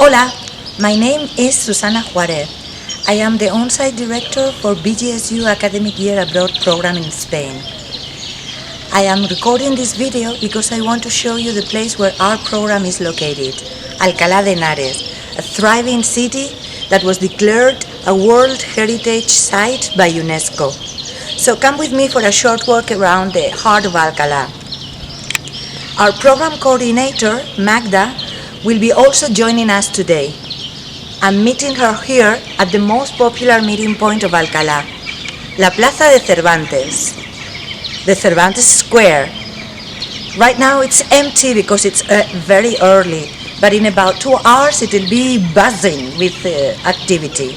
Hola, my name is Susana Juarez. I am the on-site director for BGSU Academic Year Abroad program in Spain. I am recording this video because I want to show you the place where our program is located, Alacala de Henares, a thriving city that was declared a World Heritage Site by UNESCO. So come with me for a short walk around the heart of Alcalá. Our program coordinator, Magda, will be also joining us today. I'm meeting her here at the most popular meeting point of Alcalá, La Plaza de Cervantes, the Cervantes Square. Right now it's empty because it's very early, but in about 2 hours it will be buzzing with activity.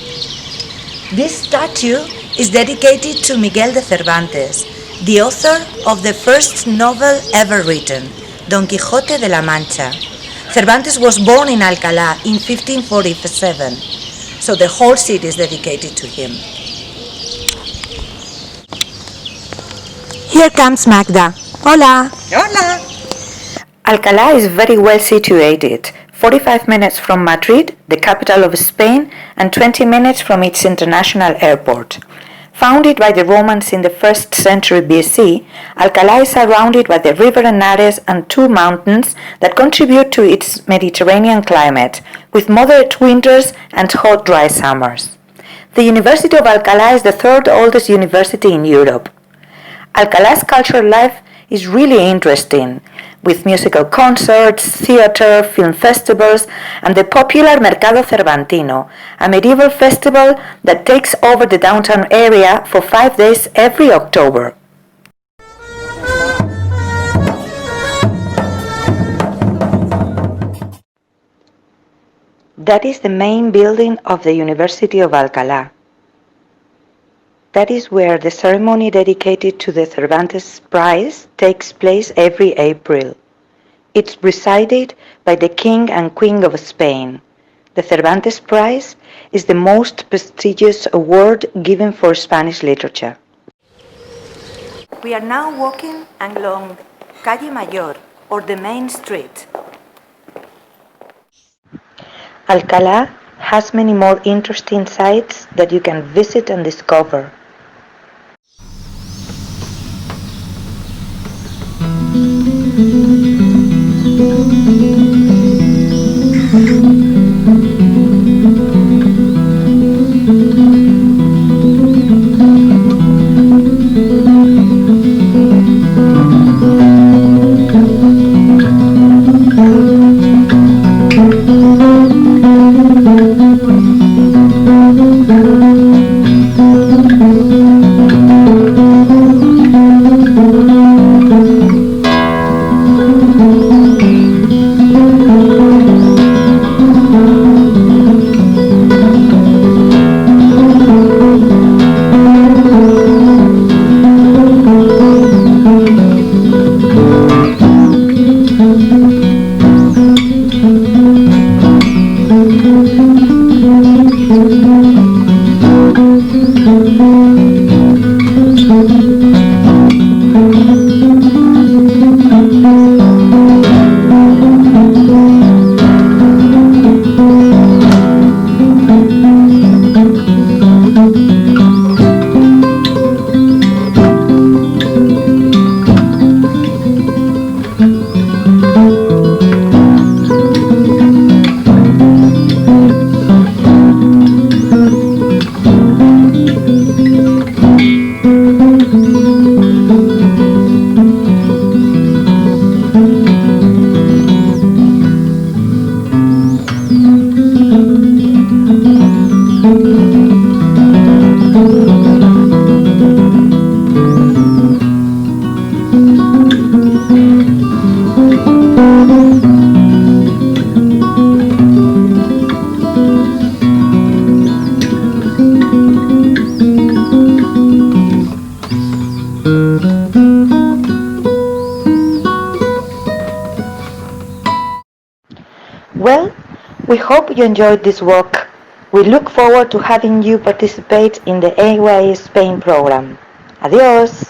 This statue is dedicated to Miguel de Cervantes, the author of the first novel ever written, Don Quixote de la Mancha. Cervantes was born in Alcalá in 1547, so the whole city is dedicated to him. Here comes Magda. Hola! Hola! Alcalá is very well situated, 45 minutes from Madrid, the capital of Spain, and 20 minutes from its international airport. Founded by the Romans in the 1st century BC, Alcalá is surrounded by the river Henares and 2 mountains that contribute to its Mediterranean climate, with moderate winters and hot dry summers. The University of Alcalá is the 3rd oldest university in Europe. Alcalá's cultural life is really interesting, with musical concerts, theater, film festivals, and the popular Mercado Cervantino, a medieval festival that takes over the downtown area for 5 days every October. That is the main building of the University of Alcalá. That is where the ceremony dedicated to the Cervantes Prize takes place every April. It's presided by the King and Queen of Spain. The Cervantes Prize is the most prestigious award given for Spanish literature. We are now walking along Calle Mayor, or the main street. Alcalá has many more interesting sites that you can visit and discover. Well, we hope you enjoyed this walk. We look forward to having you participate in the AYA Spain program. Adiós!